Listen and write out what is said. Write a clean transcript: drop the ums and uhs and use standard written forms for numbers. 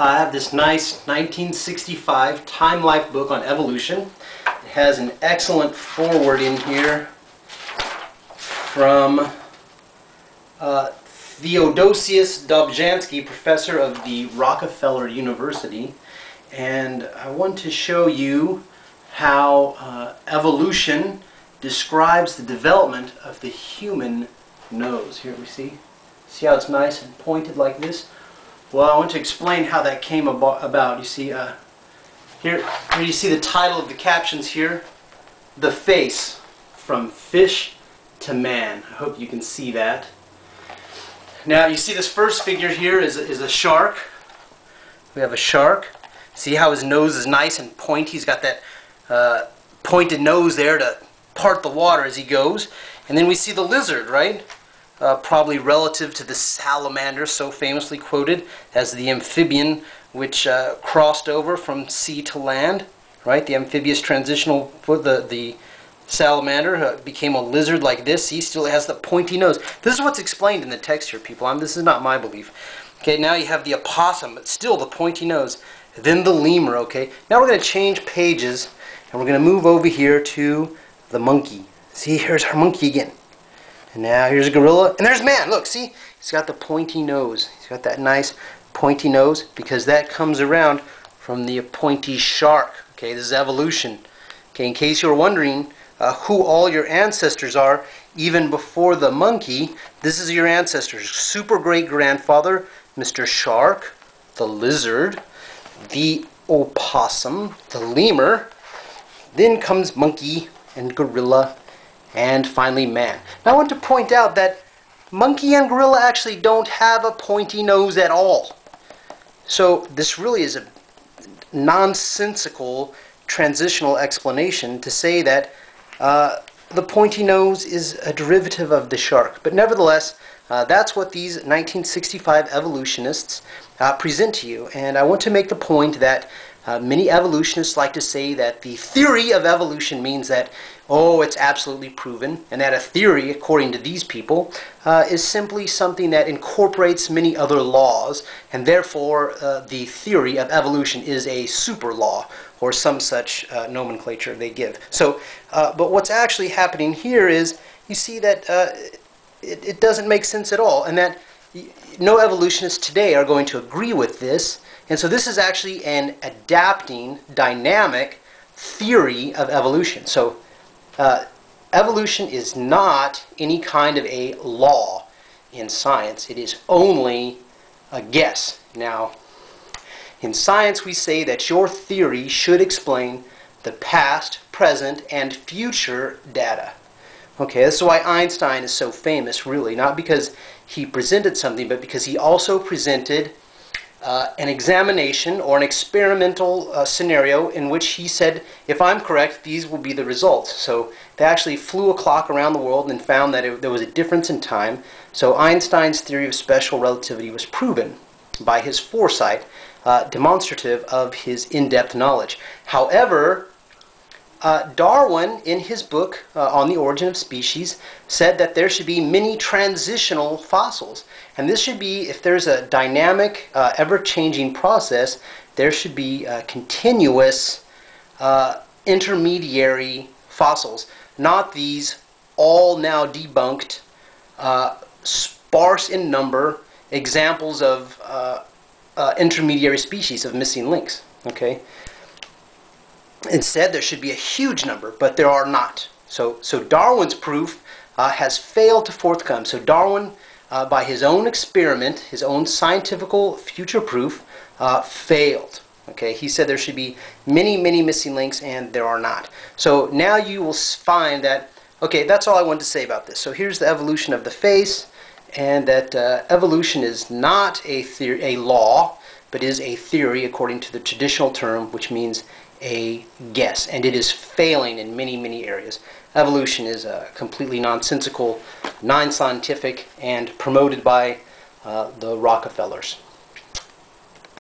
I have this nice 1965 Time Life book on evolution. It has an excellent foreword in here from Theodosius Dobzhansky, professor of the Rockefeller University. And I want to show you how evolution describes the development of the human nose. Here we see how it's nice and pointed like this? Well, I want to explain how that came about. You see, here you see the title of the captions here, The Face, From Fish to Man. I hope you can see that. Now, you see this first figure here is a shark. We have a shark. See how his nose is nice and pointy? He's got that pointed nose there to part the water as he goes. And then we see the lizard, right? Probably relative to the salamander, so famously quoted as the amphibian which crossed over from sea to land, right? The amphibious transitional foot, the salamander became a lizard like this. He still has the pointy nose. This is what's explained in the text here, people. This is not my belief. Okay, now you have the opossum, but still the pointy nose. Then the lemur, okay? Now we're going to change pages, and we're going to move over here to the monkey. See, here's our monkey again. And now here's a gorilla, and there's man. Look, see? He's got the pointy nose. He's got that nice pointy nose because that comes around from the pointy shark. Okay, this is evolution. Okay, in case you're wondering who all your ancestors are, even before the monkey, this is your ancestors. Super great grandfather, Mr. Shark, the lizard, the opossum, the lemur. Then comes monkey and gorilla, and finally man. Now I want to point out that monkey and gorilla actually don't have a pointy nose at all. So this really is a nonsensical transitional explanation to say that the pointy nose is a derivative of the shark. But nevertheless, that's what these 1965 evolutionists present to you. And I want to make the point that many evolutionists like to say that the theory of evolution means that, oh, it's absolutely proven, and that a theory, according to these people, is simply something that incorporates many other laws, and therefore the theory of evolution is a super law, or some such nomenclature they give. So, but what's actually happening here is, you see that it doesn't make sense at all, and that no evolutionists today are going to agree with this. And so this is actually an adapting, dynamic theory of evolution. So evolution is not any kind of a law in science. It is only a guess. Now, in science we say that your theory should explain the past, present, and future data. Okay, this is why Einstein is so famous, really. Not because he presented something, but because he also presented an examination or an experimental scenario in which he said, if I'm correct, these will be the results. So they actually flew a clock around the world and found that there was a difference in time. So Einstein's theory of special relativity was proven by his foresight, demonstrative of his in-depth knowledge. However, Darwin, in his book on the origin of species, said that there should be many transitional fossils. And this should be, if there's a dynamic, ever-changing process, there should be continuous intermediary fossils, not these all now debunked, sparse in number examples of intermediary species of missing links. Okay? Instead, there should be a huge number, but there are not. So Darwin's proof has failed to forthcome. So Darwin, by his own experiment, his own scientific future proof, failed. Okay, he said there should be many, many missing links, and there are not. So now you will find that, okay, that's all I wanted to say about this. So here's the evolution of the face, and that evolution is not a law, but is a theory according to the traditional term, which means a guess, and it is failing in many, many areas. Evolution is completely nonsensical, non-scientific, and promoted by the Rockefellers.